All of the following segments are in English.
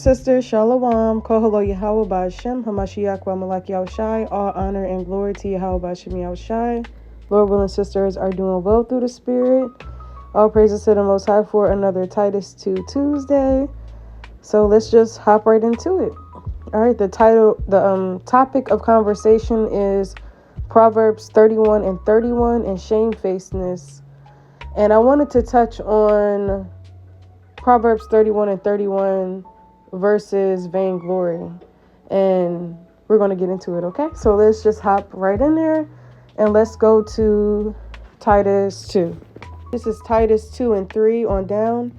sisters. Shalom. Kohalo Yahweh Ba'Shem. Hamashiach wa Malak Yahushai. All honor and glory to Yahweh Ba'Shem Yahushai. Lord willing, sisters are doing well through the Spirit. All praises to the Most High for another Titus 2 Tuesday. So let's just hop right into it. All right, the topic of conversation is Proverbs 31 and 31 and shamefacedness. And I wanted to touch on Proverbs 31 and 31 versus vainglory. And we're going to get into it, okay? So let's just hop right in there and let's go to Titus 2. This is Titus 2 and 3 on down.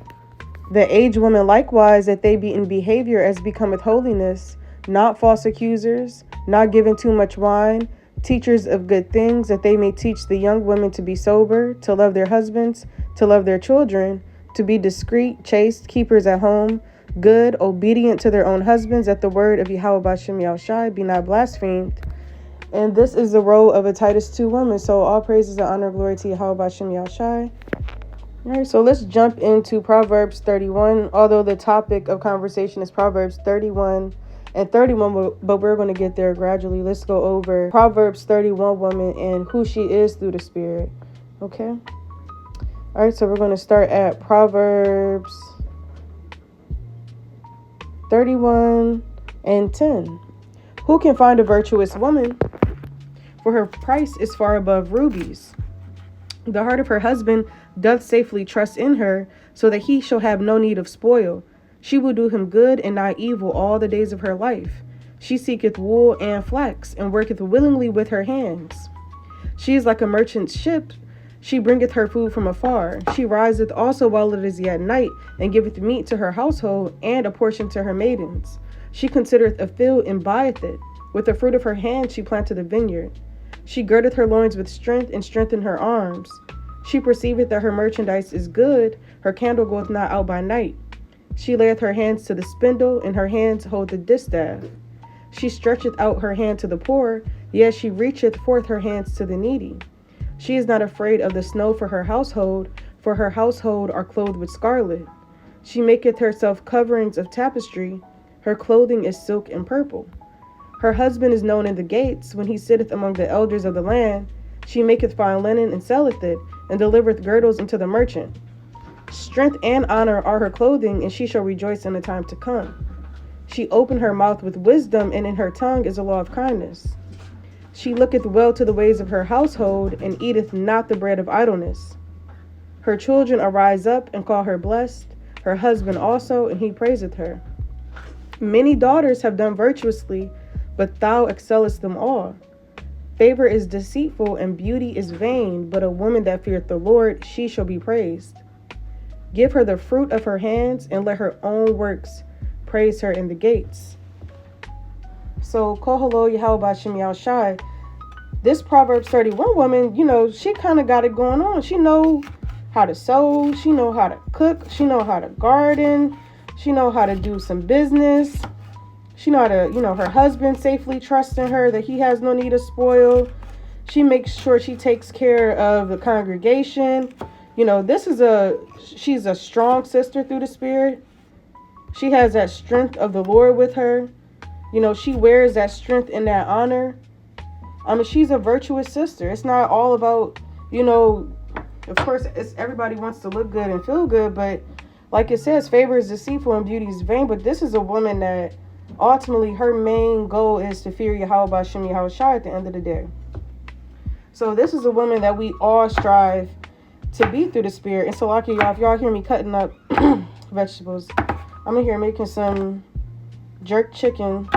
The aged women likewise, that they be in behavior as becometh holiness, not false accusers, not given too much wine, teachers of good things, that they may teach the young women to be sober, to love their husbands, to love their children, to be discreet, chaste, keepers at home, good, obedient to their own husbands, that the word of Yahweh Ba'Shem Yahushai be not blasphemed. And this is the role of a Titus 2 woman. So all praises and honor and glory to Yahweh Ba'Shem Yahushai. All right, so let's jump into Proverbs 31, although the topic of conversation is Proverbs 31 and 31, but we're going to get there gradually. Let's go over Proverbs 31 woman and who she is through the Spirit. Okay? All right, so we're going to start at Proverbs 31 and 10. Who can find a virtuous woman? For her price is far above rubies. The heart of her husband doth safely trust in her, so that he shall have no need of spoil. She will do him good and not evil all the days of her life. She seeketh wool and flax, and worketh willingly with her hands. She is like a merchant's ship. She bringeth her food from afar. She riseth also while it is yet night, and giveth meat to her household, and a portion to her maidens. She considereth a field, and buyeth it. With the fruit of her hand she planteth a vineyard. She girdeth her loins with strength, and strengtheneth her arms. She perceiveth that her merchandise is good. Her candle goeth not out by night. She layeth her hands to the spindle, and her hands hold the distaff. She stretcheth out her hand to the poor, yet she reacheth forth her hands to the needy. She is not afraid of the snow for her household are clothed with scarlet. She maketh herself coverings of tapestry. Her clothing is silk and purple. Her husband is known in the gates, when he sitteth among the elders of the land. She maketh fine linen and selleth it, and delivereth girdles unto the merchant. Strength and honor are her clothing, and she shall rejoice in the time to come. She opened her mouth with wisdom, and in her tongue is a law of kindness. She looketh well to the ways of her household, and eateth not the bread of idleness. Her children arise up and call her blessed, her husband also, and he praiseth her. Many daughters have done virtuously, but thou excellest them all. Favor is deceitful, and beauty is vain, but a woman that feareth the Lord, she shall be praised. Give her the fruit of her hands, and let her own works praise her in the gates. So, Kohalo Yahweh Ba'Shem Yahushai, this Proverbs 31 woman, she kind of got it going on. She know how to sew, she know how to cook, she know how to garden, she know how to do some business. She know how to, her husband safely trusts in her, that he has no need of spoil. She makes sure she takes care of the congregation. She's a strong sister through the Spirit. She has that strength of the Lord with her. She wears that strength and that honor. She's a virtuous sister. It's not all about, of course, everybody wants to look good and feel good, but like it says, favor is deceitful and beauty is vain. But this is a woman that ultimately her main goal is to fear Yahweh Ba'Shem Yahushai at the end of the day. So this is a woman that we all strive to be through the Spirit. And so, like y'all, if y'all hear me cutting up vegetables, I'm in here making some jerk chicken,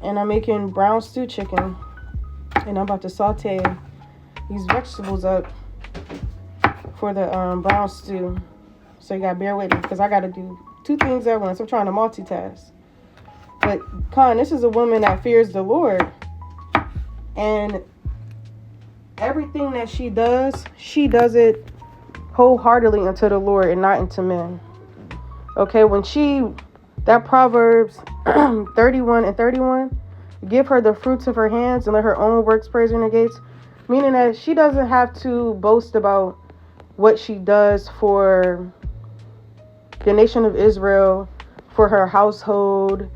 and I'm making brown stew chicken, and I'm about to saute these vegetables up for the brown stew. So you gotta bear with me, because I gotta do two things at once. I'm trying to multitask. But this is a woman that fears the Lord, and everything that she does it wholeheartedly unto the Lord and not into men. Okay, that Proverbs 31 and 31, give her the fruits of her hands and let her own works praise her in the gates, meaning that she doesn't have to boast about what she does for the nation of Israel, for her household,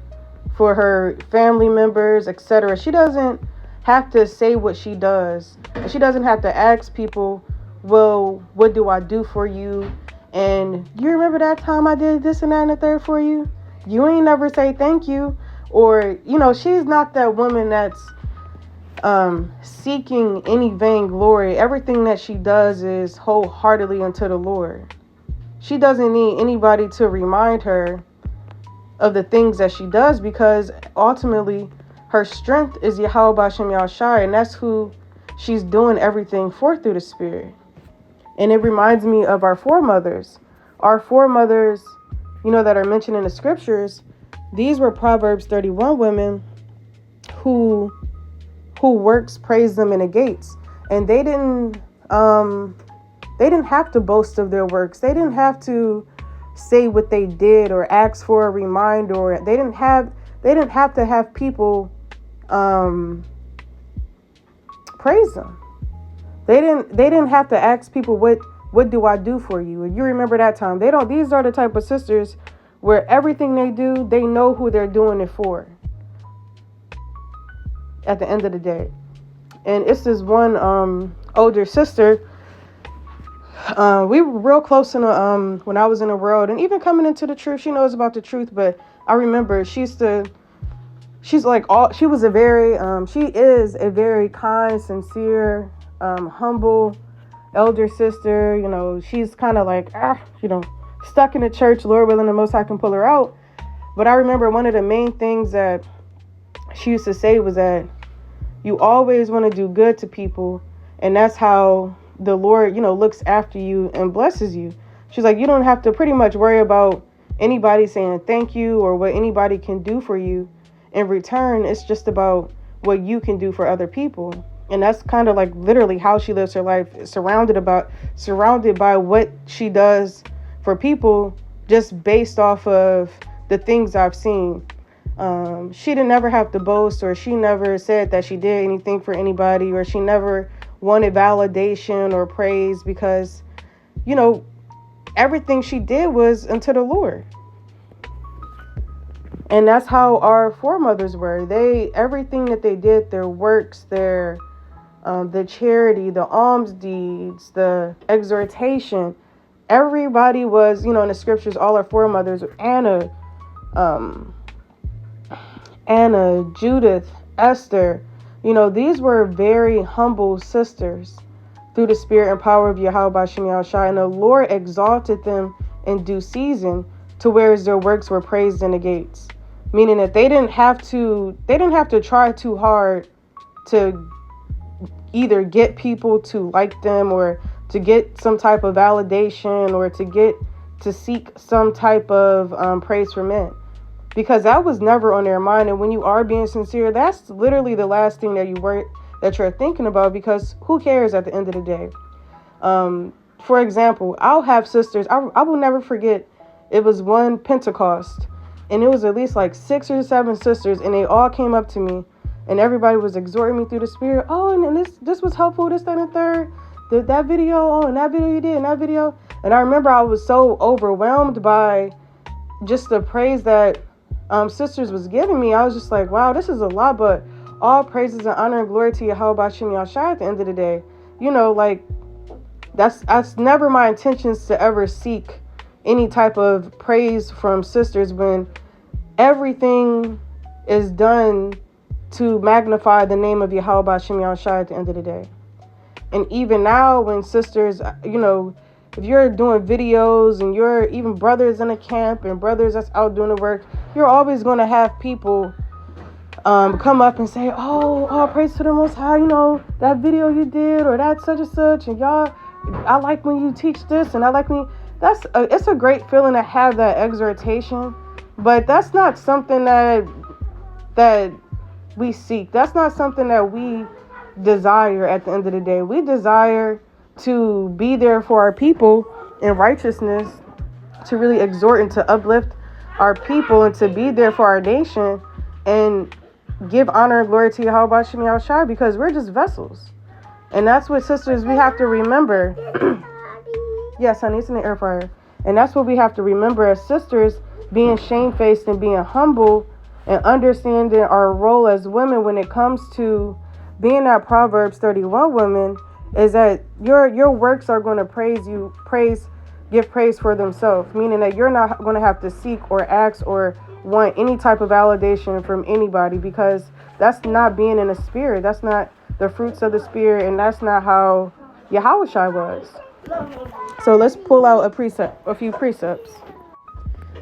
for her family members, etc. She doesn't have to say what she does. And she doesn't have to ask people, well, what do I do for you? And you remember that time I did this and that and the third for you? You ain't never say thank you. Or, she's not that woman that's seeking any vainglory. Everything that she does is wholeheartedly unto the Lord. She doesn't need anybody to remind her of the things that she does, because ultimately her strength is Yahweh Bashem Yahshai, and that's who she's doing everything for through the Spirit. And it reminds me of our foremothers. Our foremothers, that are mentioned in the scriptures, these were Proverbs 31 women who works praise them in the gates. And they didn't have to boast of their works. They didn't have to say what they did or ask for a reminder, or they didn't have to have people praise them. They didn't have to ask people, what do I do for you? And you remember that time. These are the type of sisters where everything they do, they know who they're doing it for at the end of the day. And it's this one older sister. We were real close when I was in the world, and even coming into the truth, she knows about the truth. But I remember she is a very kind, sincere, humble elder sister. She's kind of like, stuck in the church. Lord willing, the Most High can pull her out. But I remember one of the main things that she used to say was that you always want to do good to people, and that's how the Lord, looks after you and blesses you. She's like, you don't have to pretty much worry about anybody saying thank you or what anybody can do for you in return. It's just about what you can do for other people. And that's kind of like literally how she lives her life, surrounded by what she does for people, just based off of the things I've seen. She didn't never have to boast, or she never said that she did anything for anybody, or she never wanted validation or praise, because, everything she did was unto the Lord. And that's how our foremothers were. Everything that they did, their works, the charity, the alms deeds, the exhortation, everybody was, in the scriptures, all our foremothers, Anna, Judith, Esther, these were very humble sisters through the spirit and power of Yahweh Bashem Yahushua, and the Lord exalted them in due season to where their works were praised in the gates. Meaning that they didn't have to try too hard to either get people to like them, or to get some type of validation, or to seek some type of praise from men, because that was never on their mind. And when you are being sincere, that's literally the last thing that you're thinking about, because who cares at the end of the day? For example, I'll have sisters. I will never forget. It was one Pentecost, and it was at least like 6 or 7 sisters, and they all came up to me, and everybody was exhorting me through the spirit. Oh, and this was helpful, this, that, and the third. That video, and that video you did, and that video. And I remember I was so overwhelmed by just the praise that sisters was giving me. I was just like, wow, this is a lot, but all praises and honor and glory to Yahweh Bashem Yahushua at the end of the day. That's never my intentions to ever seek any type of praise from sisters, when everything is done to magnify the name of Yahweh Bashem Yahushua at the end of the day. And even now, when sisters, if you're doing videos, and you're even brothers in a camp and brothers that's out doing the work, you're always going to have people come up and say, oh, all praise to the Most High, that video you did, or that such and such, and y'all, I like when you teach this, and I like when it's a great feeling to have that exhortation, but that's not something that we seek. That's not something that we desire at the end of the day. We desire to be there for our people in righteousness, to really exhort and to uplift our people, and to be there for our nation, and give honor and glory to Yahweh Bashem Yahushua, because we're just vessels. And that's what, sisters, we have to remember. Yes, honey, it's in the air fryer. And that's what we have to remember as sisters, being shamefaced and being humble and understanding our role as women when it comes to being that Proverbs 31 woman is that your works are going to give praise for themselves, meaning that you're not going to have to seek or ask or want any type of validation from anybody, because that's not being in the spirit. That's not the fruits of the spirit, and that's not how Yahushua was. So let's pull out a few precepts.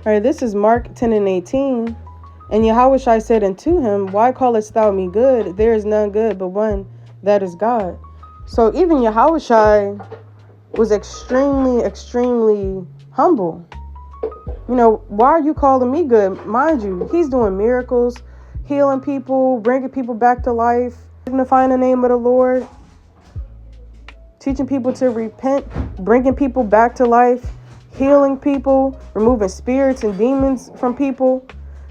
All right, this is Mark 10 and 18. And Yahushua said unto him, Why callest thou me good? There is none good but one, that is God. So even Yahushua was extremely, extremely humble. You know, why are you calling me good? Mind you, he's doing miracles, healing people, bringing people back to life, magnifying the name of the Lord, teaching people to repent, bringing people back to life, healing people, removing spirits and demons from people.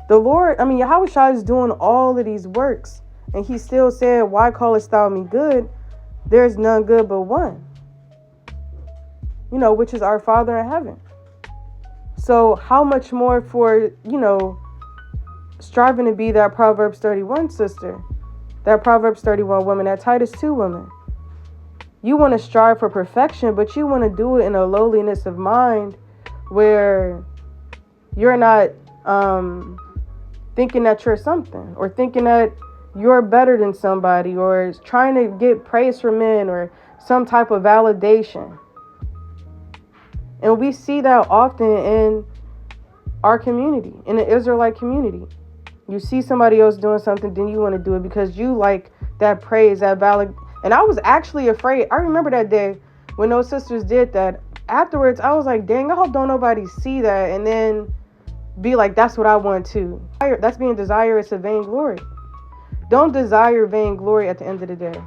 The Lord, Yahushua is doing all of these works, and he still said, Why callest thou me good? There is none good but one, which is our Father in heaven. So how much more for, striving to be that Proverbs 31 sister, that Proverbs 31 woman, that Titus 2 woman. You want to strive for perfection, but you want to do it in a lowliness of mind where you're not thinking that you're something, or thinking that you're better than somebody, or trying to get praise from men or some type of validation. And we see that often in our community, in the Israelite community. You see somebody else doing something, then you want to do it because you like that praise, that valid. And I was actually afraid. I remember that day when those sisters did that. Afterwards, I was like, dang, I hope don't nobody see that and then be like, that's what I want too. That's being desirous of vainglory. Don't desire vainglory at the end of the day.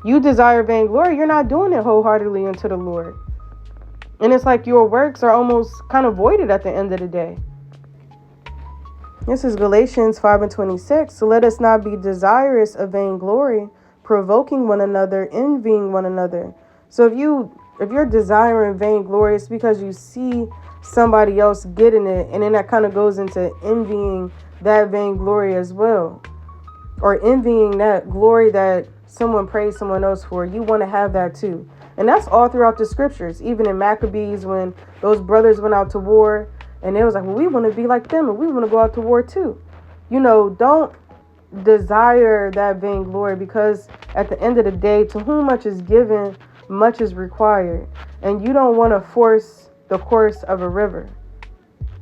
You desire vainglory, you're not doing it wholeheartedly unto the Lord. And it's like your works are almost kind of voided at the end of the day. This is Galatians 5 and 26. So let us not be desirous of vainglory, provoking one another, envying one another. So if you're desiring vainglory, it's because you see somebody else getting it, and then that kind of goes into envying that vainglory as well, or envying that glory that someone praised someone else for. You want to have that too. And that's all throughout the scriptures, even in Maccabees when those brothers went out to war and they was like, well, we want to be like them and we want to go out to war too. Don't desire that vainglory, because at the end of the day, to whom much is given, much is required. And you don't want to force the course of a river.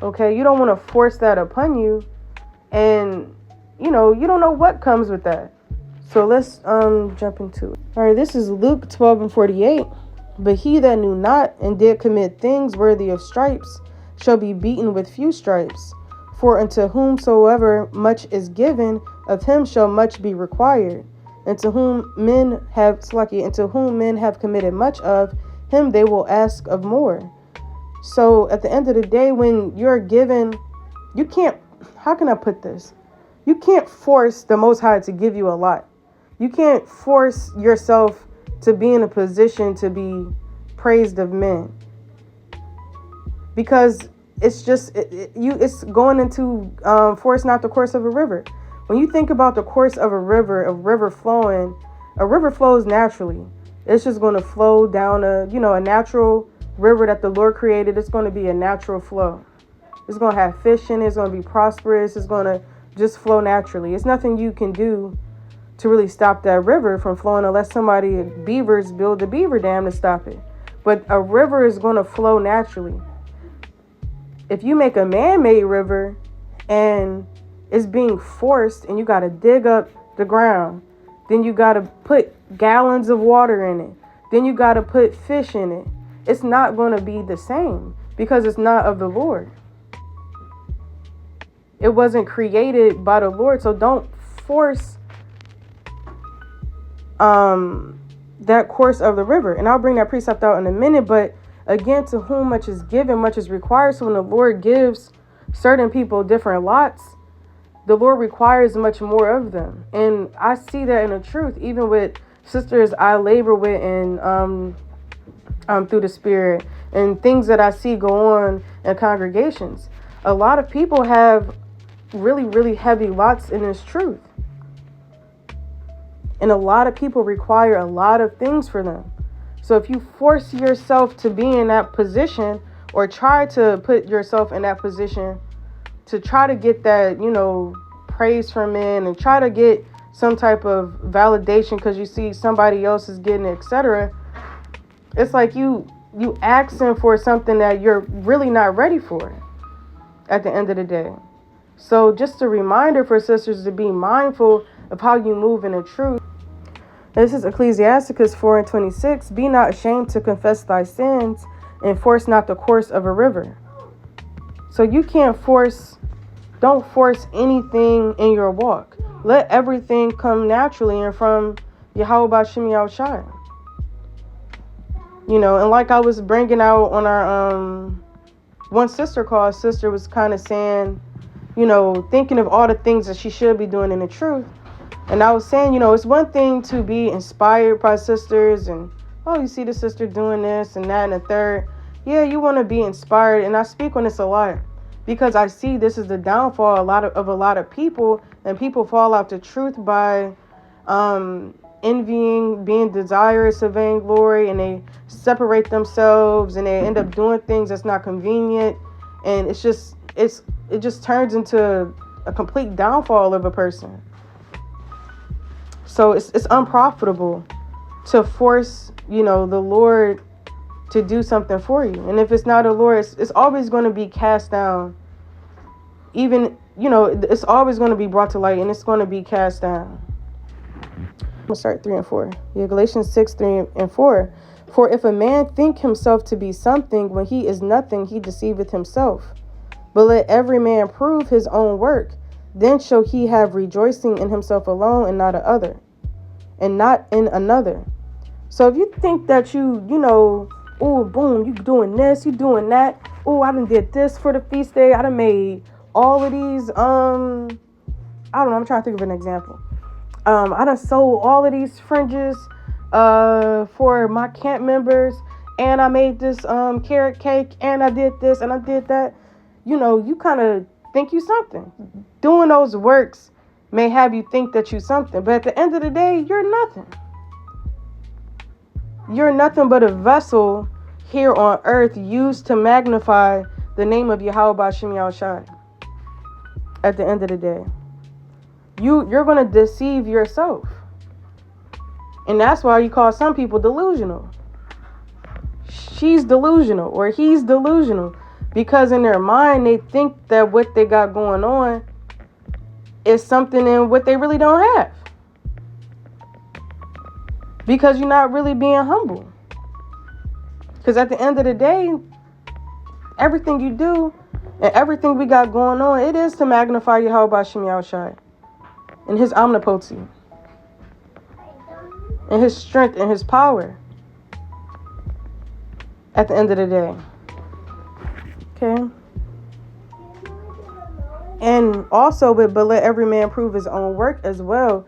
Okay, you don't want to force that upon you, and you don't know what comes with that. So let's jump into it. All right, this is Luke 12 and 48. But he that knew not and did commit things worthy of stripes shall be beaten with few stripes. For unto whomsoever much is given, of him shall much be required. And to whom men have committed much of, him they will ask of more. So at the end of the day, when you're given, you can't, how can I put this? You can't force the Most High to give you a lot. You can't force yourself to be in a position to be praised of men, because it's just it's going into force not the course of a river. When you think about the course of a river flows naturally. It's just going to flow down a natural river that the Lord created. It's going to be a natural flow. It's going to have fish in it. It's going to be prosperous. It's going to just flow naturally. It's nothing you can do to really stop that river from flowing unless beavers build a beaver dam to stop it. But a river is going to flow naturally. If you make a man-made river and it's being forced and you got to dig up the ground, then you got to put gallons of water in it, then you got to put fish in it, it's not going to be the same because it's not of the Lord. It wasn't created by the Lord. So don't force that course of the river. And I'll bring that precept out in a minute. But again, to whom much is given, much is required. So when the Lord gives certain people different lots, the Lord requires much more of them. And I see that in the truth, even with sisters I labor with and through the Spirit, and things that I see go on in congregations. A lot of people have really, really heavy lots in this truth. And a lot of people require a lot of things for them. So if you force yourself to be in that position, or try to put yourself in that position to try to get that, praise from men, and try to get some type of validation because you see somebody else is getting it, etc. It's like you asking for something that you're really not ready for at the end of the day. So just a reminder for sisters to be mindful of how you move in the truth. This is Ecclesiasticus 4:26. Be not ashamed to confess thy sins, and force not the course of a river. So you don't force anything in your walk. Let everything come naturally and from Yahweh Bashim Yahushai. And like I was bringing out on our one sister call, sister was kind of saying, thinking of all the things that she should be doing in the truth. And I was saying, it's one thing to be inspired by sisters and, oh, you see the sister doing this and that and the third. Yeah, you want to be inspired. And I speak on this a lot because I see this is the downfall of a lot of people, and people fall out the truth by envying, being desirous of vainglory, and they separate themselves and they end up doing things that's not convenient. And it just turns into a complete downfall of a person. So it's unprofitable to force, the Lord to do something for you. And if it's not the Lord, it's always going to be cast down. Even, it's always going to be brought to light, and it's going to be cast down. I'm going to start 3 and 4. Yeah, Galatians 6, 3 and 4. For if a man think himself to be something when he is nothing, he deceiveth himself. But let every man prove his own work. Then shall he have rejoicing in himself alone, and not in another. So if you think that oh, boom, you doing this, you doing that. Oh, I done did this for the feast day. I done made all of these, I don't know, I'm trying to think of an example. I done sold all of these fringes for my camp members, and I made this carrot cake, and I did this, and I did that. You kind of think you something. Doing those works may have you think that you something, but at the end of the day, you're nothing. You're nothing but a vessel here on earth used to magnify the name of Yahweh Bashim Yahushai. At the end of the day, you're going to deceive yourself. And that's why you call some people delusional. She's delusional or he's delusional, because in their mind they think that what they got going on is something in what they really don't have. Because you're not really being humble. Because at the end of the day, everything you do and everything we got going on, it is to magnify Yahweh Bashim Yahushai and his omnipotency and his strength and his power at the end of the day. Okay? And also, but let every man prove his own work as well.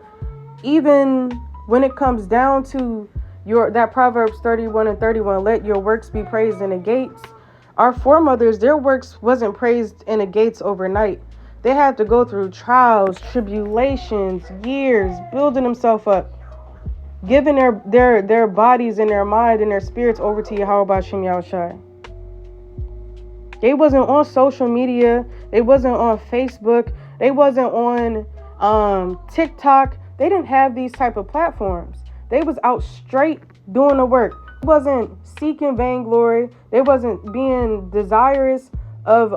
Even when it comes down to that Proverbs 31 and 31, let your works be praised in the gates. Our foremothers, their works wasn't praised in the gates overnight. They had to go through trials, tribulations, years, building themselves up, giving their bodies and their mind and their spirits over to Yahweh Bashim Yahushai. They wasn't on social media. They wasn't on Facebook. They wasn't on TikTok. They didn't have these type of platforms. They was out straight doing the work. They wasn't seeking vainglory. They wasn't being desirous of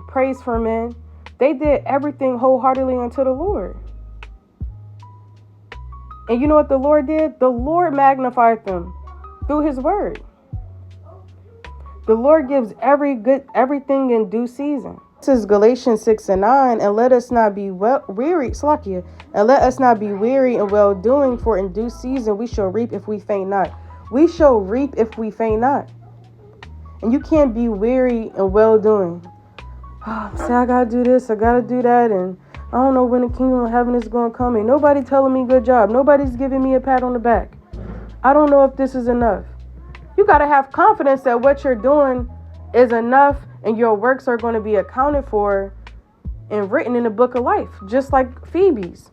praise for men. They did everything wholeheartedly unto the Lord. And you know what the Lord did? The Lord magnified them through his word. The Lord gives everything in due season. This is Galatians 6 and 9. And let us not be weary, Slakia, and let us not be weary in well doing, for in due season we shall reap if we faint not. We shall reap if we faint not. And you can't be weary in well doing. Say I gotta do this, I gotta do that, and I don't know when the kingdom of heaven is gonna come. Ain't nobody telling me good job. Nobody's giving me a pat on the back. I don't know if this is enough. You got to have confidence that what you're doing is enough and your works are going to be accounted for and written in the book of life, just like Phoebe's.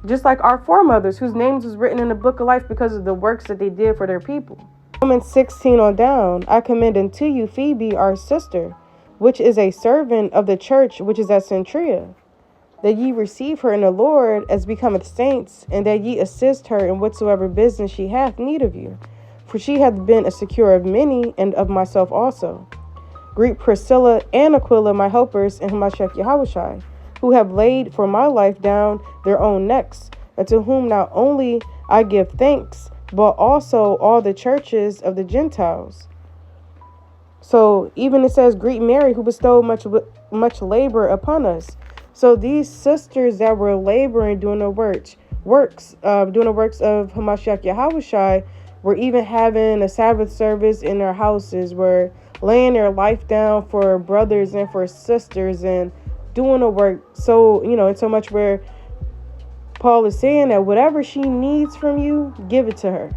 Just like our foremothers, whose names was written in the book of life because of the works that they did for their people. Romans 16 on down, I commend unto you Phoebe, our sister, which is a servant of the church which is at Centrea, that ye receive her in the Lord as becometh saints, and that ye assist her in whatsoever business she hath need of you. For she hath been a secure of many, and of myself also. Greet Priscilla and Aquila, my helpers, in Hamashiach Yahushai, who have laid for my life down their own necks, and to whom not only I give thanks, but also all the churches of the Gentiles. So even it says, greet Mary, who bestowed much labor upon us. So these sisters that were laboring, doing the works of Hamashiach Yahushai, were even having a Sabbath service in their houses, were laying their life down for brothers and for sisters and doing the work. So, it's so much where Paul is saying that whatever she needs from you, give it to her.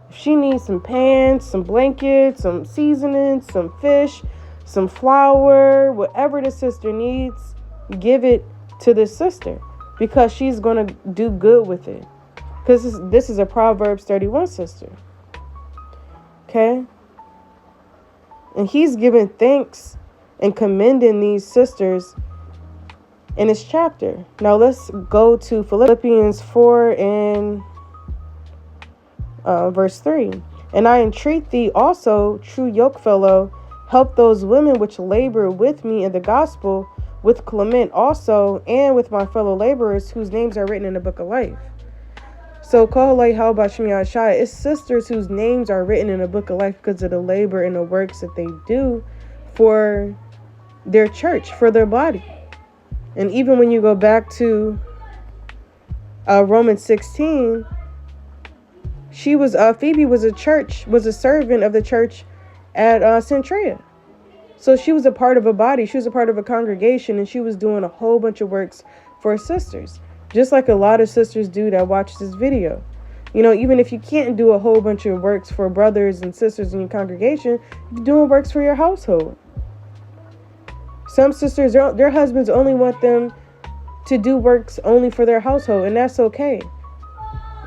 If she needs some pants, some blankets, some seasoning, some fish, some flour, whatever the sister needs, give it to the sister, because she's going to do good with it. Because this is a Proverbs 31 sister. Okay? And he's giving thanks and commending these sisters in this chapter. Now let's go to Philippians 4 and verse 3. And I entreat thee also, true yokefellow, help those women which labor with me in the gospel, with Clement also, and with my fellow laborers whose names are written in the book of life. So Kohalei Halbashim Shai, it's sisters whose names are written in the book of life because of the labor and the works that they do for their church, for their body. And even when you go back to Romans 16, Phoebe was a servant of the church at Centrea. So she was a part of a body. She was a part of a congregation, and she was doing a whole bunch of works for sisters, just like a lot of sisters do that watch this video. Even if you can't do a whole bunch of works for brothers and sisters in your congregation, you're doing works for your household. Some sisters, their husbands only want them to do works only for their household, and that's okay.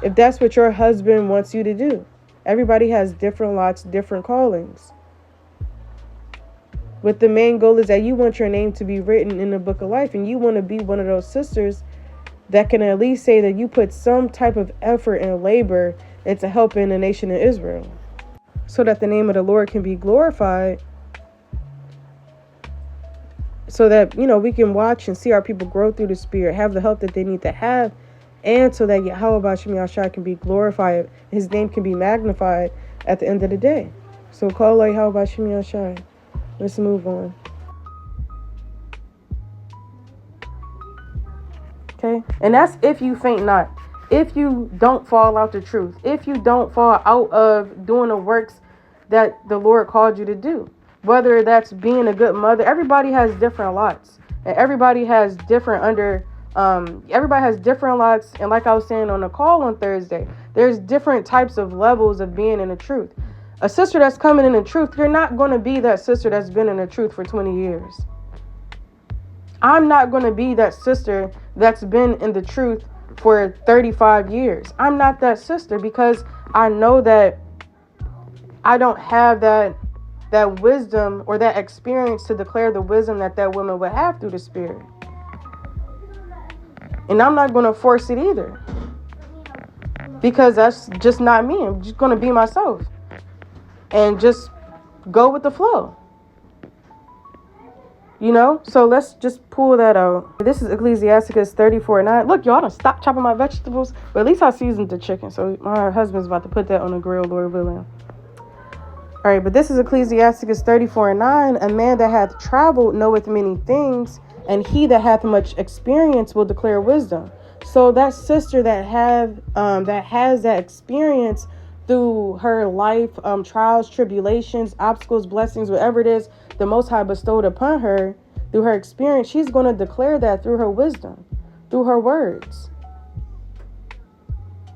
If that's what your husband wants you to do. Everybody has different lots, different callings. But the main goal is that you want your name to be written in the book of life, and you want to be one of those sisters that can at least say that you put some type of effort and labor into helping the nation of Israel, so that the name of the Lord can be glorified, so that, we can watch and see our people grow through the Spirit, have the help that they need to have, and so that Yahweh Shem Yahshai can be glorified, his name can be magnified at the end of the day. So call Yahweh Shem Yahshai. Let's move on. Okay? And that's if you faint not. If you don't fall out the truth. If you don't fall out of doing the works that the Lord called you to do. Whether that's being a good mother. Everybody has different lots. And everybody has different lots. And like I was saying on the call on Thursday, there's different types of levels of being in the truth. A sister that's coming in the truth, you're not going to be that sister that's been in the truth for 20 years. I'm not going to be that sister that's been in the truth for 35 years. I'm not that sister, because I know that I don't have that wisdom or that experience to declare the wisdom that woman would have through the Spirit. And I'm not going to force it either, because that's just not me. I'm just going to be myself and just go with the flow. So let's just pull that out. This is Ecclesiasticus 34:9. Look, y'all, don't stop chopping my vegetables, but at least I seasoned the chicken. So my husband's about to put that on the grill, Lord willing. All right, but this is Ecclesiasticus 34:9. A man that hath traveled knoweth many things, and he that hath much experience will declare wisdom. So that sister that has that experience through her life, trials, tribulations, obstacles, blessings, whatever it is the Most High bestowed upon her through her experience, she's going to declare that through her wisdom, through her words,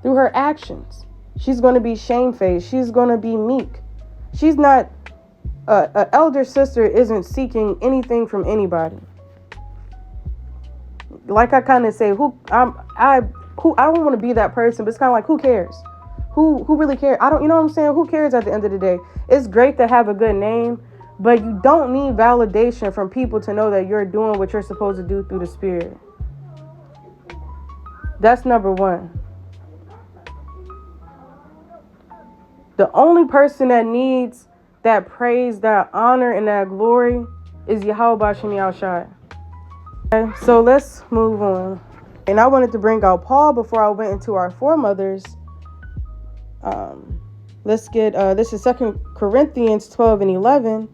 through her actions. She's going to be shamefaced. She's going to be meek. She's not, an elder sister isn't seeking anything from anybody. Like I kind of say, I don't want to be that person, but it's kind of like, who cares? Who really cares? You know what I'm saying? Who cares at the end of the day? It's great to have a good name, but you don't need validation from people to know that you're doing what you're supposed to do through the Spirit. That's number one. The only person that needs that praise, that honor, and that glory is Yahweh Bashem Yahushua. Okay, so let's move on. And I wanted to bring out Paul before I went into our foremothers. Let's get, this is 2 Corinthians 12 and 11.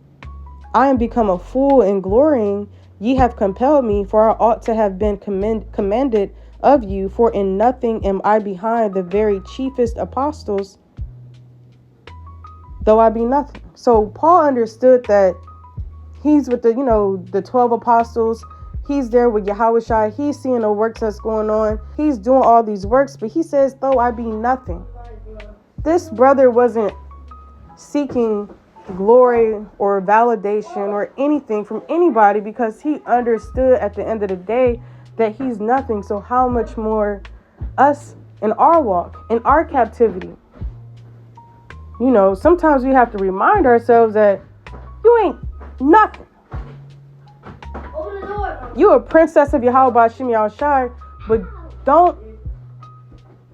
I am become a fool in glorying. Ye have compelled me, for I ought to have been commanded of you. For in nothing am I behind the very chiefest apostles, though I be nothing. So Paul understood that he's with the 12 apostles. He's there with Yahweh. He's seeing the works that's going on. He's doing all these works, but he says, though I be nothing. This brother wasn't seeking glory or validation or anything from anybody, because he understood at the end of the day that he's nothing. So how much more us in our walk, in our captivity? Sometimes we have to remind ourselves that you ain't nothing. Open the door. You a princess of Yahweh Bashem Yahushua, but don't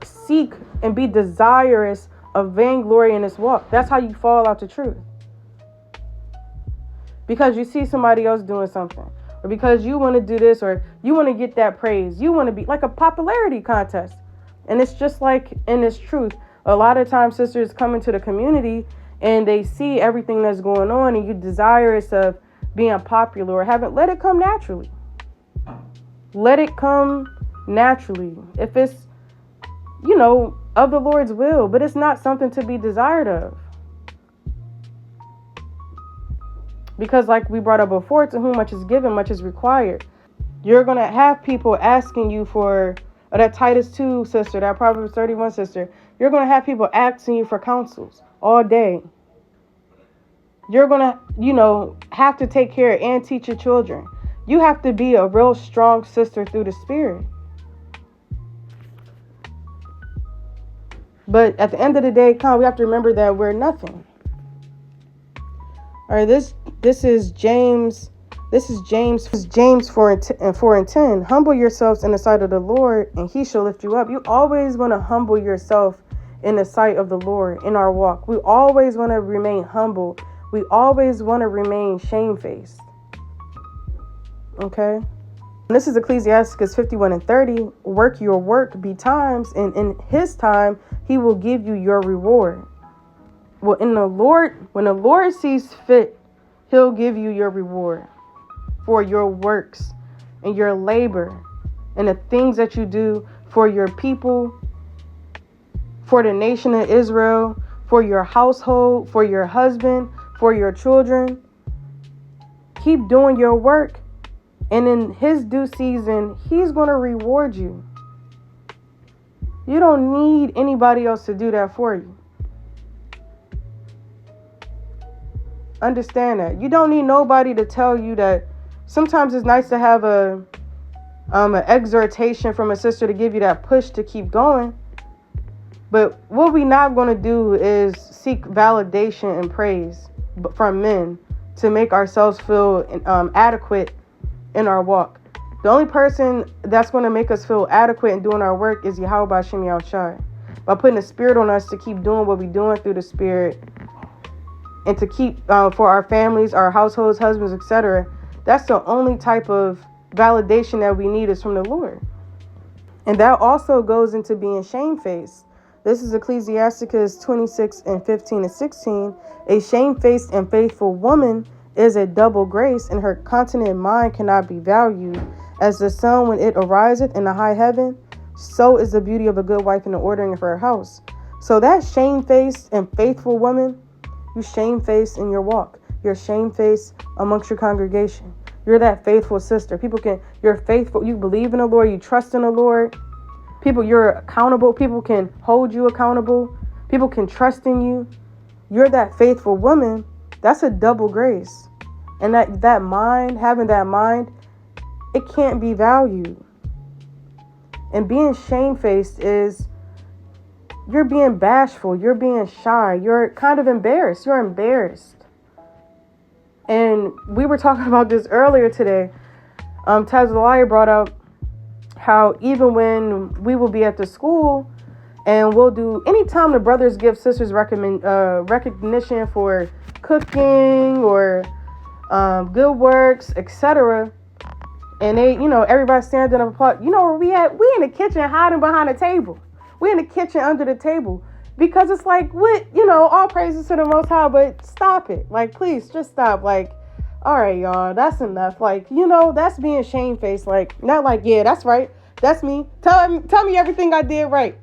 seek and be desirous of vainglory in this walk. That's how you fall out the truth. Because you see somebody else doing something, or because you want to do this, or you want to get that praise. You want to be like a popularity contest. And it's just like in this truth. A lot of times sisters come into the community and they see everything that's going on, and you desirous of being popular or having, let it come naturally. Let it come naturally. If it's, of the Lord's will, but it's not something to be desired of. Because like we brought up before, to whom much is given, much is required. You're going to have people asking you for, that Titus 2 sister, that Proverbs 31 sister, you're going to have people asking you for counsels all day. You're going to, have to take care and teach your children. You have to be a real strong sister through the Spirit. But at the end of the day, we have to remember that we're nothing. All right, this is James. This is James 4 and 10. Humble yourselves in the sight of the Lord, and he shall lift you up. You always want to humble yourself in the sight of the Lord in our walk. We always want to remain humble. We always want to remain shamefaced. Okay? This is Ecclesiastes 51 and 30. Work your work betimes, and in his time he will give you your reward. Well, when the Lord sees fit, he'll give you your reward for your works and your labor and the things that you do for your people, for the nation of Israel, for your household, for your husband, for your children. Keep doing your work, and in his due season, he's going to reward you. You don't need anybody else to do that for you. Understand that. You don't need nobody to tell you that. Sometimes it's nice to have an exhortation from a sister to give you that push to keep going. But what we're not going to do is seek validation and praise from men to make ourselves feel adequate in our walk. The only person that's going to make us feel adequate in doing our work is Yahweh Bashem Yahushua. By putting the Spirit on us to keep doing what we're doing through the Spirit, and to keep for our families, our households, husbands, etc. That's the only type of validation that we need is from the Lord. And that also goes into being shamefaced. This is Ecclesiastes 26 and 15 and 16. A shamefaced and faithful woman is a double grace, and her continent mind cannot be valued. As the sun when it ariseth in the high heaven, so is the beauty of a good wife in the ordering of her house. So that shamefaced and faithful woman, you shamefaced in your walk. You're shamefaced amongst your congregation. You're that faithful sister. You're faithful. You believe in the Lord. You trust in the Lord. You're accountable. People can hold you accountable People can trust in you. You're that faithful woman. That's a double grace. And that mind, having that mind, it can't be valued. And being shamefaced is you're being bashful. You're being shy. You're kind of embarrassed. You're embarrassed. And we were talking about this earlier today. Tazaliah brought up how even when we will be at the school and we'll do, anytime the brothers give sisters recognition for cooking or good works, etc., and they, everybody standing up applaud. Where we at? We in the kitchen hiding behind the table. We in the kitchen under the table. Because it's like, what, all praises to the Most High, but stop it. Like, please, just stop. Like, all right, y'all, that's enough. Like, that's being shamefaced. Like, not like, yeah, that's right. That's me. Tell me everything I did right.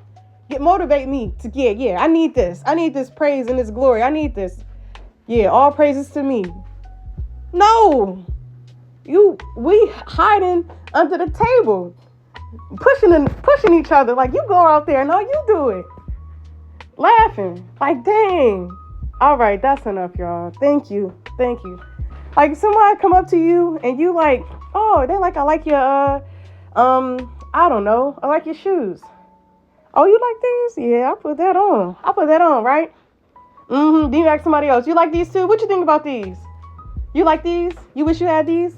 Motivate me to, yeah, I need this. I need this praise and this glory. I need this. Yeah, all praises to me. No. We hiding under the table, pushing each other. Like, you go out there. No, you do it. Laughing. Like, dang. All right, that's enough, y'all. Thank you. Like, somebody come up to you and you like, oh, they like, I like your, I don't know. I like your shoes. Oh, you like these? Yeah, I put that on, right? Then you ask somebody else, you like these too? What you think about these? You like these? You wish you had these?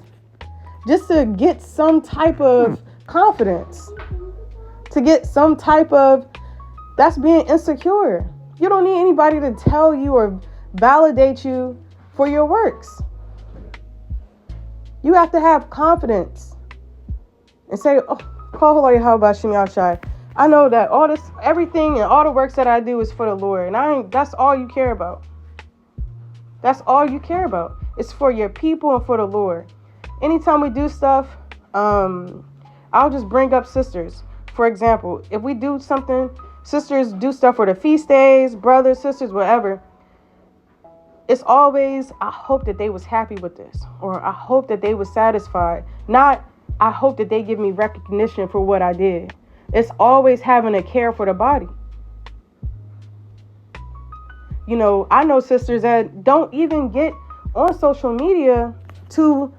Just to get some type of confidence. To get some type of, that's being insecure. You don't need anybody to tell you or validate you for your works. You have to have confidence and say, oh, how about Shimei? I know that everything and all the works that I do is for the Lord. And that's all you care about. That's all you care about. It's for your people and for the Lord. Anytime we do stuff, I'll just bring up sisters. For example, if we do something, sisters do stuff for the feast days, brothers, sisters, whatever. It's always, I hope that they was happy with this. Or I hope that they was satisfied. Not, I hope that they give me recognition for what I did. It's always having a care for the body. I know sisters that don't even get on social media to,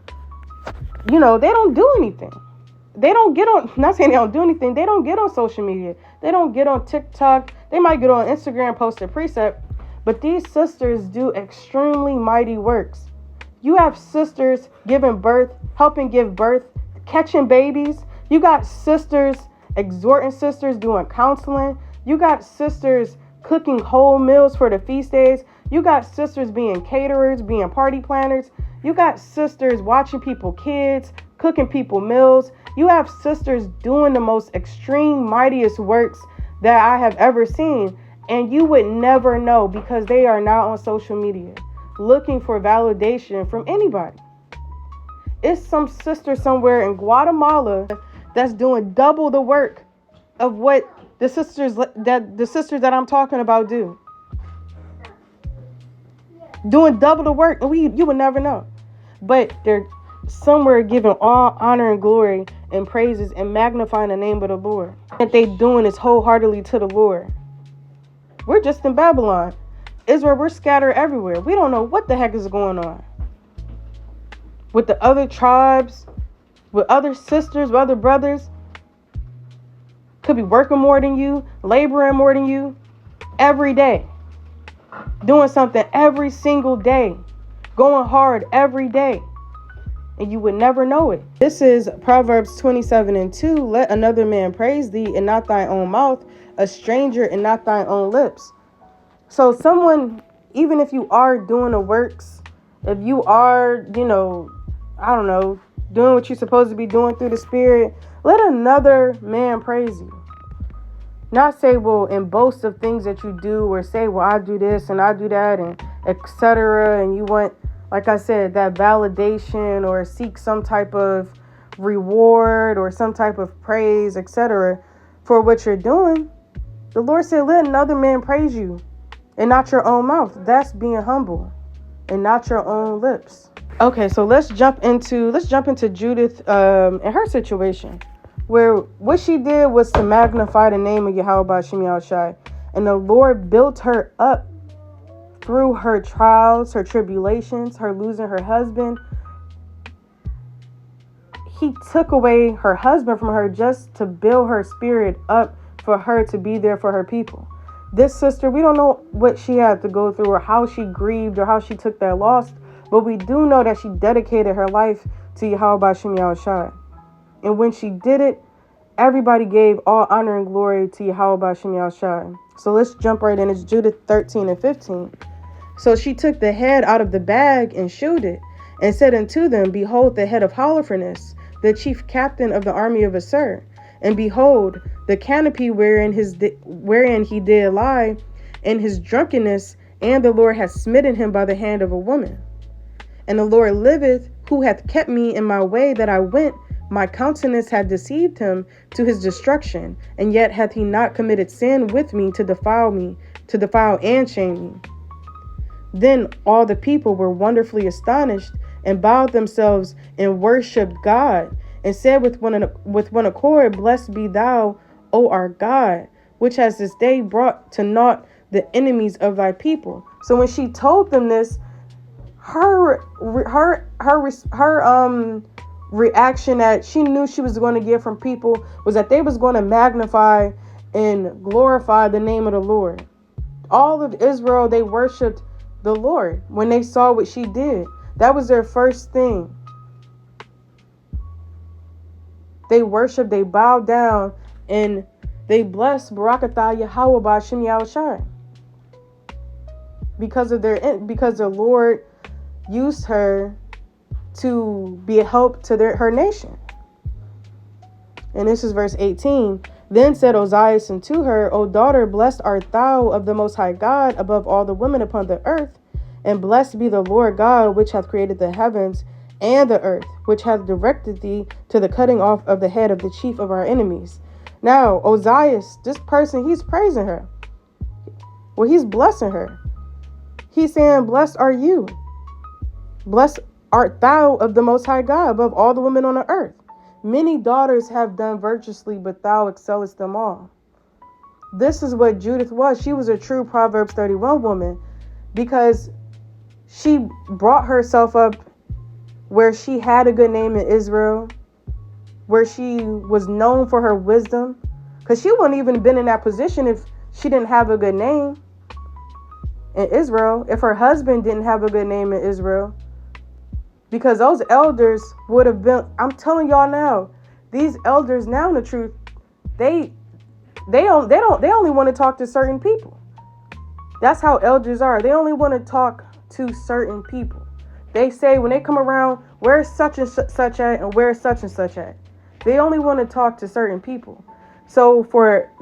they don't do anything. They don't get on, not saying they don't do anything, they don't get on social media. They don't get on TikTok. They might get on Instagram, post a precept. But these sisters do extremely mighty works. You have sisters giving birth, helping give birth, catching babies. You got sisters exhorting sisters, doing counseling. You got sisters cooking whole meals for the feast days. You got sisters being caterers, being party planners. You got sisters watching people kids, cooking people meals. You have sisters doing the most extreme, mightiest works that I have ever seen. And you would never know because they are not on social media looking for validation from anybody. It's some sister somewhere in Guatemala that's doing double the work of what the sisters that I'm talking about do. Doing double the work, and you would never know. But they're somewhere giving all honor and glory and praises and magnifying the name of the Lord. What they doing is wholeheartedly to the Lord. We're just in Babylon. Israel, we're scattered everywhere. We don't know what the heck is going on. With the other tribes, with other sisters, with other brothers. Could be working more than you, laboring more than you, every day. Doing something every single day. Going hard every day. And you would never know it. This is Proverbs 27:2. Let another man praise thee and not thine own mouth, a stranger and not thine own lips. So someone, even if you are doing the works, if you are, doing what you're supposed to be doing through the Spirit, let another man praise you. Not say, well, and boast of things that you do, or say, well, I do this and I do that, and etc. And you want, like I said, that validation or seek some type of reward or some type of praise, etc. for what you're doing. The Lord said, let another man praise you and not your own mouth. That's being humble and not your own lips. Okay, so let's jump into Judith and her situation, where what she did was to magnify the name of Yahweh Shai. And the Lord built her up through her trials, her tribulations, her losing her husband. He took away her husband from her just to build her spirit up for her to be there for her people. This sister, we don't know what she had to go through or how she grieved or how she took that loss, but we do know that she dedicated her life to Yahweh Shem Yahushai. And when she did it, everybody gave all honor and glory to Yahweh Shem Yahushai. So let's jump right in. It's Judith 13 and 15. So she took the head out of the bag and shewed it, and said unto them, Behold, the head of Holofernes, the chief captain of the army of Assur. And behold, the canopy wherein he did lie, in his drunkenness, and the Lord hath smitten him by the hand of a woman. And the Lord liveth, who hath kept me in my way that I went. My countenance had deceived him to his destruction, and yet hath he not committed sin with me, to defile and shame me. Then all the people were wonderfully astonished, and bowed themselves and worshipped God, and said with one accord, Blessed be thou, O our God, which has this day brought to naught the enemies of thy people. So when she told them this, her reaction that she knew she was going to get from people was that they was going to magnify and glorify the name of the Lord. All of Israel, they worshiped the Lord when they saw what she did. That was their first thing. They worshiped, they bowed down, and they blessed Barakatah Yahweh B'Shem Yahushai. Because the Lord used her to be a help to her nation. And this is verse 18. Then said Ozias unto her, O daughter, blessed art thou of the Most High God above all the women upon the earth, and blessed be the Lord God, which hath created the heavens and the earth, which hath directed thee to the cutting off of the head of the chief of our enemies. Now, Ozias, this person, he's praising her. Well, he's blessing her. He's saying, blessed are you. Blessed art thou of the Most High God above all the women on the earth. Many daughters have done virtuously, but thou excellest them all. This is what Judith was. She was a true Proverbs 31 woman, because she brought herself up where she had a good name in Israel, where she was known for her wisdom, because she wouldn't even been in that position if she didn't have a good name in Israel, if her husband didn't have a good name in Israel. Because those elders would have been, I'm telling y'all now, these elders now, in the truth, they only want to talk to certain people. That's how elders are. They only want to talk to certain people. They say when they come around, where's such and such at, and where's such and such at. They only want to talk to certain people. So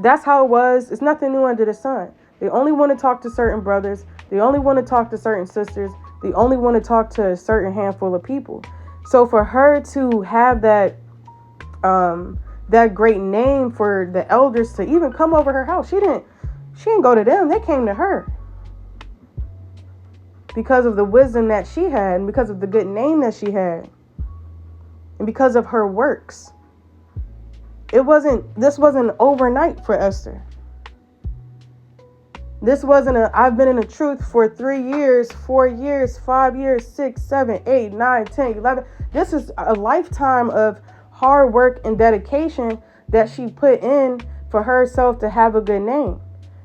that's how it was. It's nothing new under the sun. They only want to talk to certain brothers. They only want to talk to certain sisters. They only want to talk to a certain handful of people. So for her to have that great name, for the elders to even come over her house, she didn't go to them. They came to her because of the wisdom that she had, and because of the good name that she had, and because of her works. This wasn't overnight for Esther. This wasn't I've been in the truth for 3 years, 4 years, 5 years, 6, 7, 8, 9, 10, 11. This is a lifetime of hard work and dedication that she put in for herself to have a good name.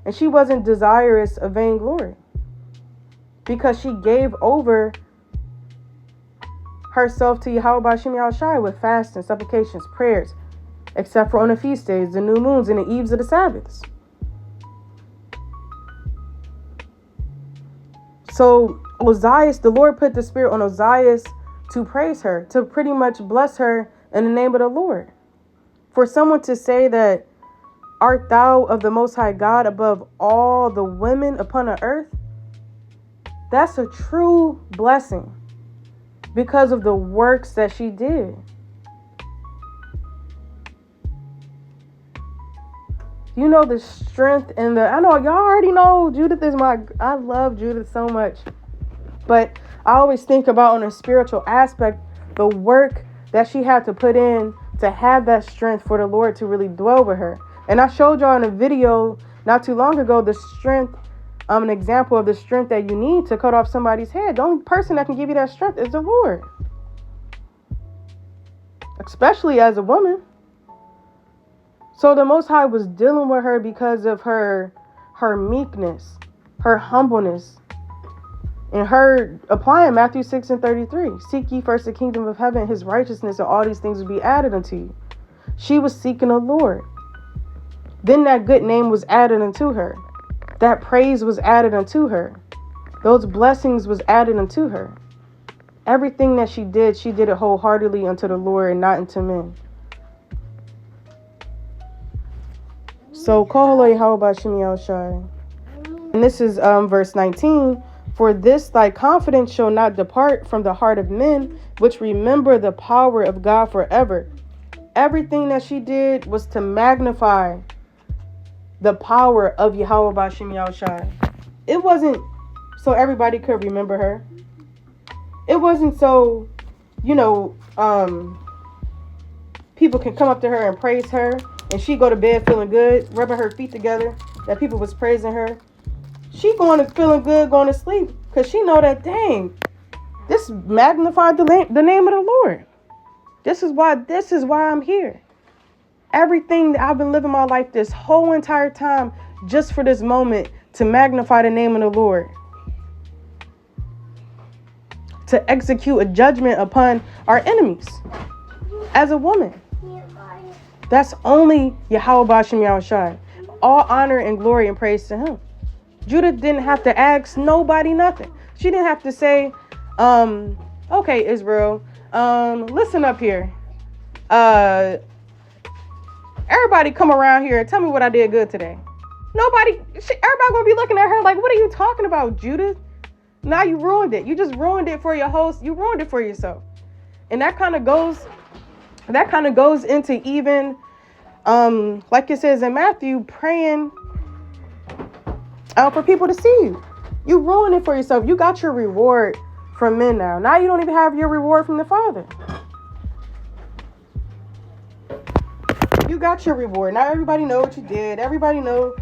And she wasn't desirous of vainglory, because she gave over herself to Yahweh B'Shem Yahushai with fasting, supplications, prayers, except for on the feast days, the new moons, and the eves of the Sabbaths. So Ozias, the Lord put the spirit on Ozias to praise her, to pretty much bless her in the name of the Lord. For someone to say that, art thou of the Most High God above all the women upon the earth, that's a true blessing because of the works that she did. You know, the strength and I know y'all already know Judith is I love Judith so much. But I always think about, on a spiritual aspect, the work that she had to put in to have that strength for the Lord to really dwell with her. And I showed y'all in a video not too long ago, the strength, an example of the strength that you need to cut off somebody's head. The only person that can give you that strength is the Lord. Especially as a woman. So the Most High was dealing with her because of her meekness, her humbleness, and her applying Matthew 6:33. Seek ye first the kingdom of heaven, his righteousness, and all these things will be added unto you. She was seeking the Lord. Then that good name was added unto her. That praise was added unto her. Those blessings was added unto her. Everything that she did it wholeheartedly unto the Lord and not unto men. So, Koholoi Hawaba Shemi Shai. And this is verse 19. For this thy confidence shall not depart from the heart of men, which remember the power of God forever. Everything that she did was to magnify the power of Yahweh B'Shem Yahushai. It wasn't so everybody could remember her. It wasn't so, people can come up to her and praise her, and she go to bed feeling good, rubbing her feet together, that people was praising her. She feeling good, going to sleep, because she know that, dang, this magnified the name of the Lord. This is why I'm here. Everything that I've been living my life this whole entire time just for this moment to magnify the name of the Lord. To execute a judgment upon our enemies. As a woman. That's only Yahweh B'Shem Yahushai. All honor and glory and praise to him. Judith didn't have to ask nobody nothing. She didn't have to say, okay, Israel, listen up here. Everybody come around here and tell me what I did good today. Everybody gonna be looking at her like, what are you talking about, Judith? Now you ruined it. You just ruined it for your host. You ruined it for yourself. And that kind of goes into even, like it says in Matthew, praying for people to see you. You ruined it for yourself. You got your reward from men now. Now you don't even have your reward from the Father. You got your reward. Now everybody know what you did. Everybody knows,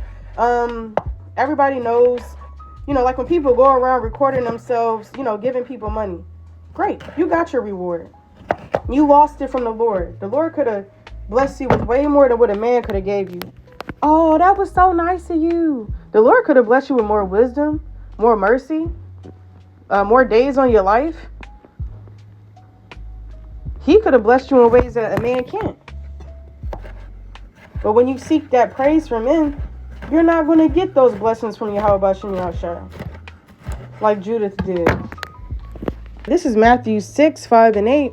like when people go around recording themselves, giving people money. Great. You got your reward. You lost it from the Lord. The Lord could have blessed you with way more than what a man could have gave you. Oh, that was so nice of you. The Lord could have blessed you with more wisdom, more mercy, more days on your life. He could have blessed you in ways that a man can't. But when you seek that praise from men, you're not going to get those blessings from Yahweh B'Shem Yahushua, like Judith did. This is Matthew 6:5-8.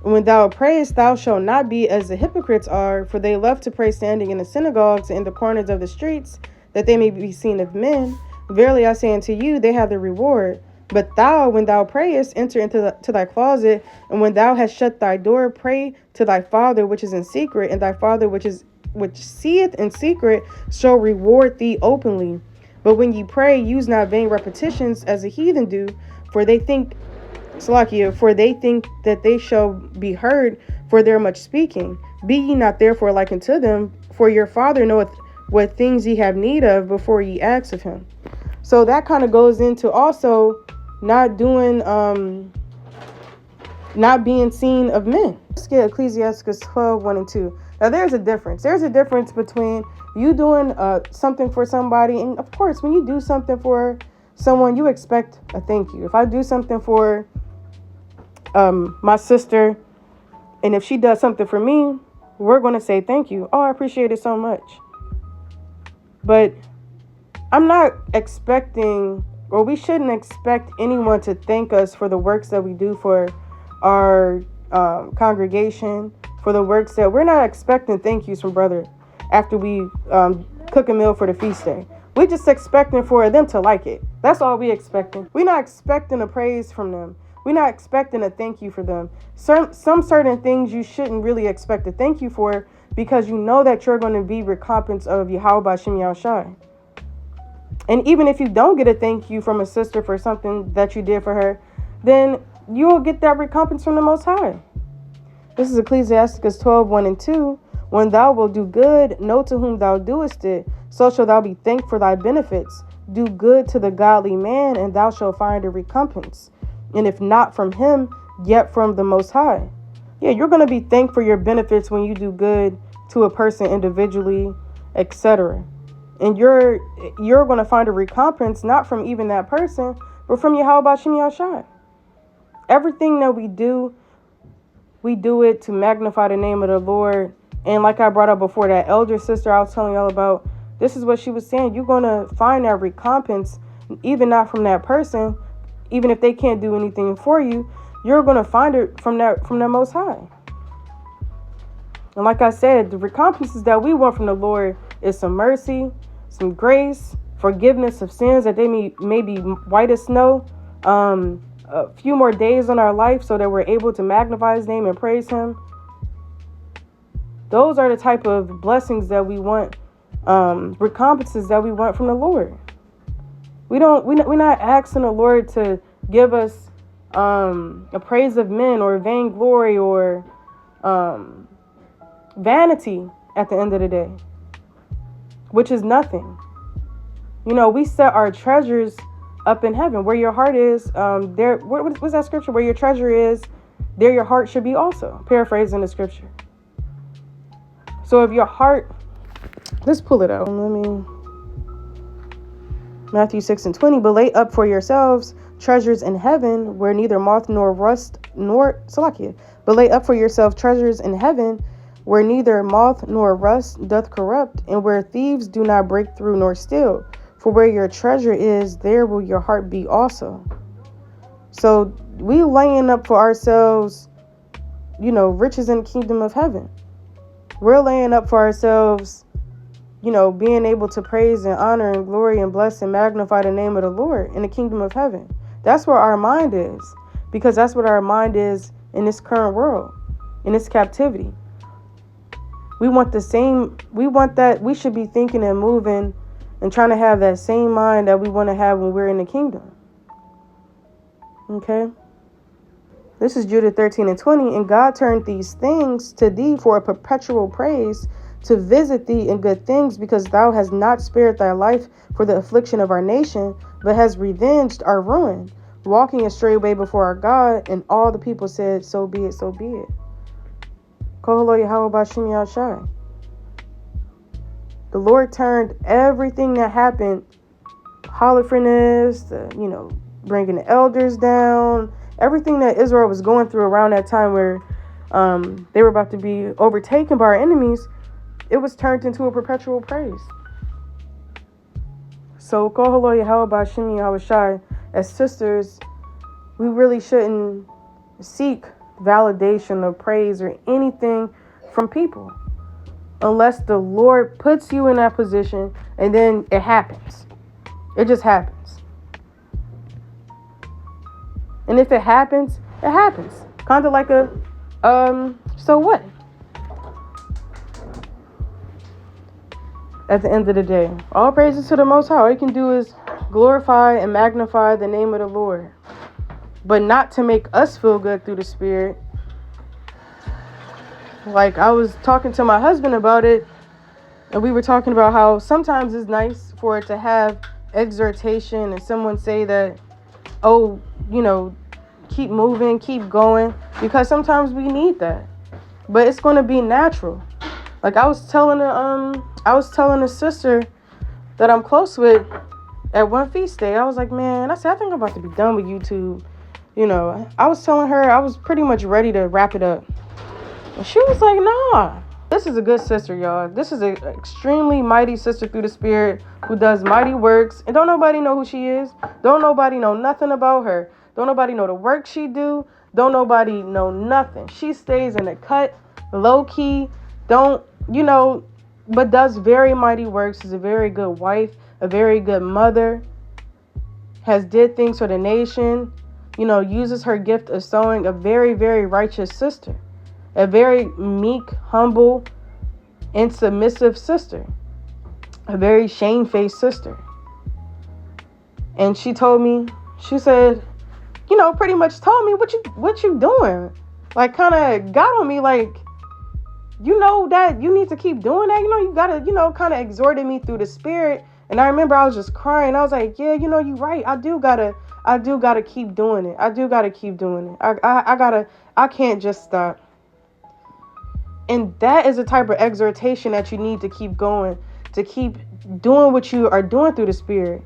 When thou prayest, thou shalt not be as the hypocrites are, for they love to pray standing in the synagogues and in the corners of the streets, that they may be seen of men. Verily I say unto you, they have the reward. But thou, when thou prayest, enter into thy closet, and when thou hast shut thy door, pray to thy Father which is in secret, and thy Father which seeth in secret shall reward thee openly. But when ye pray, use not vain repetitions as the heathen do, for they think that they shall be heard for their much speaking. Be ye not therefore like unto them, for your Father knoweth what things ye have need of before ye ask of him. So that kind of goes into also not being seen of men. Let's get Ecclesiastes 12:1-2. Now there's a difference. There's a difference between you doing something for somebody, and of course when you do something for someone, you expect a thank you. If I do something for my sister, and if she does something for me, we're going to say thank you. Oh, I appreciate it so much. But I'm not expecting, or we shouldn't expect anyone to thank us for the works that we do for our congregation, for the works that we're not expecting thank yous from brother after we cook a meal for the feast day. We're just expecting for them to like it. That's all we're expecting. We're not expecting a praise from them. We're not expecting a thank you for them. Some certain things you shouldn't really expect a thank you for, because you know that you're going to be recompense of Yahweh B'Shem Yahushai. And even if you don't get a thank you from a sister for something that you did for her, then you will get that recompense from the Most High. This is Ecclesiastes 12:1-2. When thou wilt do good, know to whom thou doest it, So shalt thou be thanked for thy benefits. Do good to the godly man, and thou shalt find a recompense. And if not from him, yet from the Most High. Yeah, you're going to be thanked for your benefits when you do good to a person individually, etc. And you're going to find a recompense not from even that person, but from Yahweh Shem Yahshai. Everything that we do it to magnify the name of the Lord. And like I brought up before, that elder sister I was telling y'all about, this is what she was saying. You're going to find that recompense, even not from that person, even if they can't do anything for you. You're going to find it from the Most High. And like I said, the recompenses that we want from the Lord is some mercy, some grace, forgiveness of sins that they may be white as snow, a few more days on our life so that we're able to magnify his name and praise him. Those are the type of blessings that we want, recompenses that we want from the Lord. We're not asking the Lord to give us a praise of men or vainglory or vanity at the end of the day, which is nothing. We set our treasures up in heaven, where your heart is. There. What's that scripture? Where your treasure is, there your heart should be also. Paraphrasing the scripture. So if your heart, let's pull it out. Matthew 6:20. But lay up for yourselves treasures in heaven, where neither moth nor rust But lay up for yourself treasures in heaven, where neither moth nor rust doth corrupt, and where thieves do not break through nor steal. For where your treasure is, there will your heart be also. So we laying up for ourselves, riches in the kingdom of heaven. We're laying up for ourselves, being able to praise and honor and glory and bless and magnify the name of the Lord in the kingdom of heaven. That's where our mind is, because that's what our mind is in this current world, in this captivity. We want that. We should be thinking and moving and trying to have that same mind that we want to have when we're in the kingdom. Okay? This is Judith 13:20. And God turned these things to thee for a perpetual praise, to visit thee in good things, because thou hast not spared thy life for the affliction of our nation, but hast revenged our ruin, walking a straight way before our God. And all the people said, so be it, so be it. Koholo Yahweh Shem Yahshai. The Lord turned everything that happened, holofreness, bringing the elders down, everything that Israel was going through around that time where they were about to be overtaken by our enemies, it was turned into a perpetual praise. So, Koholo Yahweh Shem Yahshai, as sisters, we really shouldn't seek validation or praise or anything from people, unless the Lord puts you in that position, and then it happens. It just happens. And if it happens, it happens. Kind of like so what? At the end of the day, all praises to the Most High. All you can do is glorify and magnify the name of the Lord, but not to make us feel good through the Spirit. Like, I was talking to my husband about it, and we were talking about how sometimes it's nice for it to have exhortation and someone say that, keep moving, keep going, because sometimes we need that. But it's going to be natural. Like I was telling a sister that I'm close with at one feast day. I was like, man, I think I'm about to be done with YouTube. I was telling her I was pretty much ready to wrap it up. And she was like, nah. This is a good sister, y'all. This is an extremely mighty sister through the Spirit who does mighty works. And don't nobody know who she is. Don't nobody know nothing about her. Don't nobody know the work she do. Don't nobody know nothing. She stays in the cut, low key, but does very mighty works. Is a very good wife, a very good mother, has did things for the nation, uses her gift of sewing, a very, very righteous sister, a very meek, humble, and submissive sister, a very shamefaced sister. And she told me, she said, pretty much told me, what you doing? Like, kind of got on me, like, you know that you need to keep doing that. You got to, kind of exhorted me through the Spirit. And I remember I was just crying. I was like, yeah, you're right. I do gotta keep doing it. I do gotta keep doing it. I can't just stop. And that is the type of exhortation that you need to keep going, to keep doing what you are doing through the Spirit,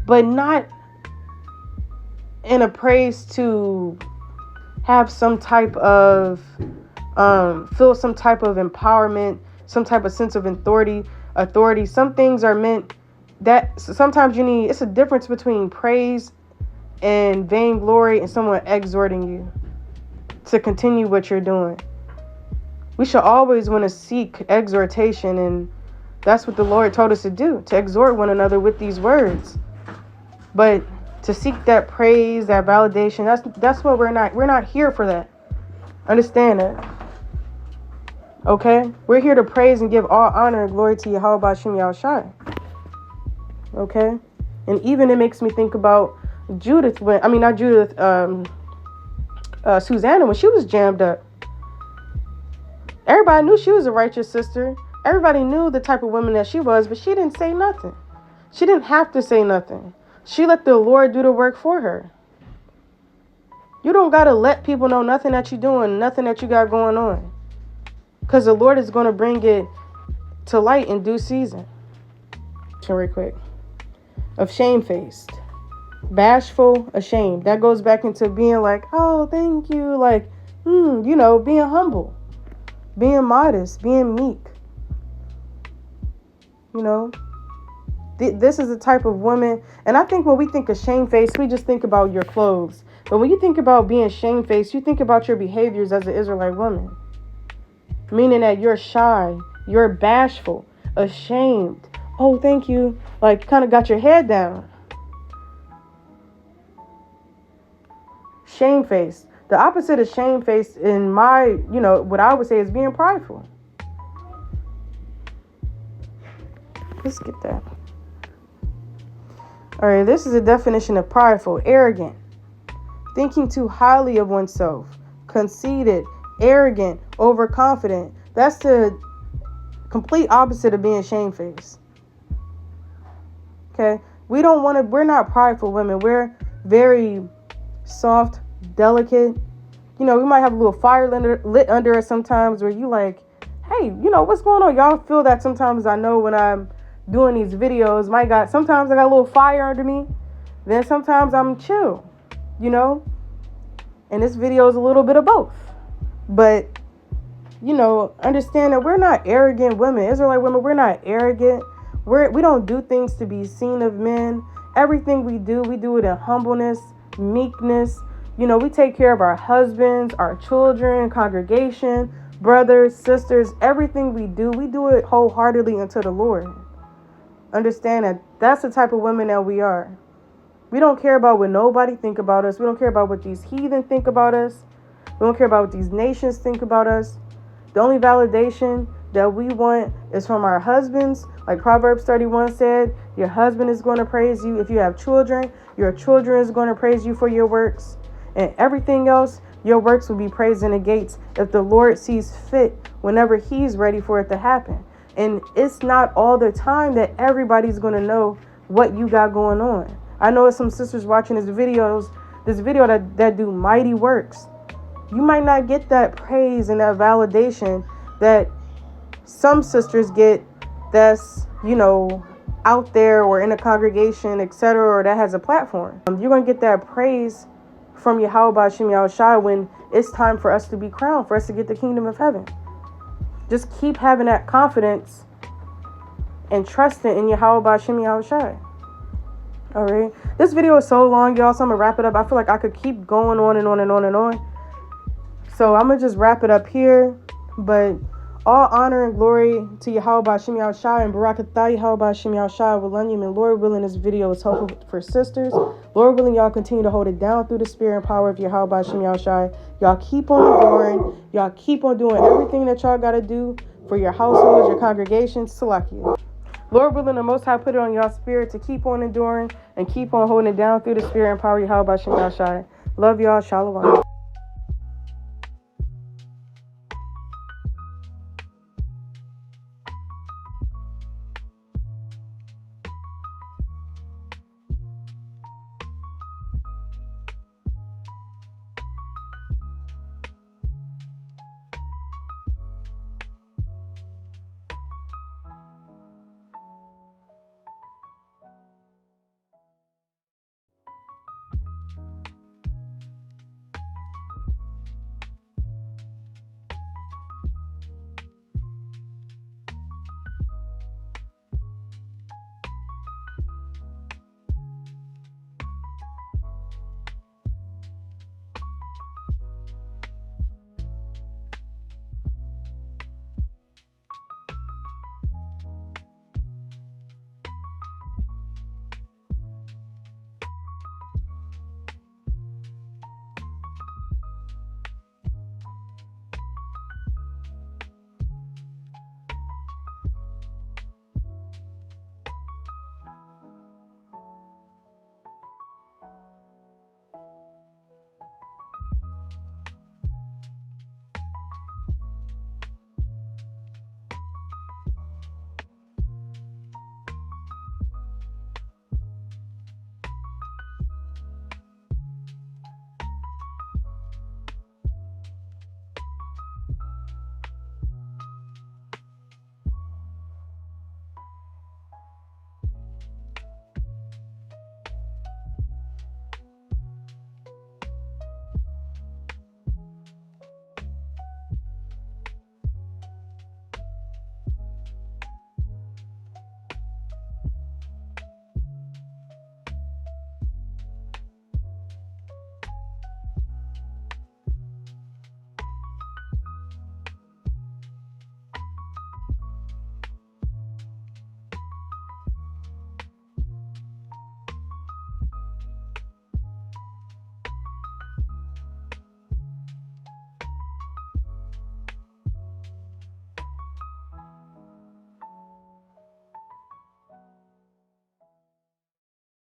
but not in a praise to have some type of, feel some type of empowerment, some type of sense of authority. Some things are meant that sometimes you need, it's a difference between praise and vainglory and someone exhorting you to continue what you're doing. We should always want to seek exhortation, and that's what the Lord told us to do, to exhort one another with these words. But to seek that praise, that validation, that's what we're not here for that. Understand that. Okay? We're here to praise and give all honor and glory to Yahweh B'Shem Yahushai. Okay? And even it makes me think about Judith, Susanna, when she was jammed up. Everybody knew she was a righteous sister. Everybody knew the type of woman that she was, but she didn't say nothing. She didn't have to say nothing. She let the Lord do the work for her. You don't got to let people know nothing that you're doing, nothing that you got going on. Because the Lord is going to bring it to light in due season. Real quick. Of shamefaced. Bashful, ashamed. That goes back into being like, oh, thank you. Like, being humble. Being modest, being meek. This is the type of woman. And I think when we think of shamefaced, we just think about your clothes. But when you think about being shamefaced, you think about your behaviors as an Israelite woman. Meaning that you're shy, you're bashful, ashamed. Oh, thank you. Like, kind of got your head down. Shamefaced. The opposite of shamefaced in my, what I would say is being prideful. Let's get that. All right, this is a definition of prideful. Arrogant. Thinking too highly of oneself. Conceited. Arrogant. Overconfident. That's the complete opposite of being shamefaced. Okay? We're not prideful women. We're very soft, delicate. We might have a little fire lit under us sometimes where you like, hey, what's going on? Y'all feel that sometimes. I know when I'm doing these videos, sometimes I got a little fire under me. Then sometimes I'm chill, and this video is a little bit of both. But, understand that we're not arrogant women. Israelite women, we're not arrogant. We don't do things to be seen of men. Everything we do it in humbleness, meekness. We take care of our husbands, our children, congregation, brothers, sisters. Everything we do it wholeheartedly unto the Lord. Understand that that's the type of women that we are. We don't care about what nobody think about us. We don't care about what these heathen think about us. We don't care about what these nations think about us. The only validation that we want is from our husbands. Like Proverbs 31 said, your husband is going to praise you. If you have children, your children is going to praise you for your works. And everything else, your works will be praised in the gates if the Lord sees fit whenever he's ready for it to happen. And it's not all the time that everybody's going to know what you got going on. I know some sisters watching this video that do mighty works. You might not get that praise and that validation that some sisters get that's, out there or in a congregation, etc., or that has a platform. You're going to get that praise from Yahweh B'Shem Yahushai when it's time for us to be crowned, for us to get the kingdom of heaven. Just keep having that confidence and trusting in Yahweh B'Shem Yahushai. All right. This video is so long, y'all, so I'm going to wrap it up. I feel like I could keep going on and on and on and on. So I'm going to just wrap it up here. But all honor and glory to Yahweh B'Shem Yahushai and Barakatah Yahweh B'Shem Yahushai Wilanyim. And Lord willing, this video is helpful for sisters. Lord willing, y'all continue to hold it down through the spirit and power of Yahweh B'Shem Yahushai. Y'all keep on enduring. Y'all keep on doing everything that y'all got to do for your households, your congregations. Salakia. Lord willing, the Most High put it on y'all spirit to keep on enduring and keep on holding it down through the spirit and power of Yahweh B'Shem Yahushai. Love y'all. Shalom.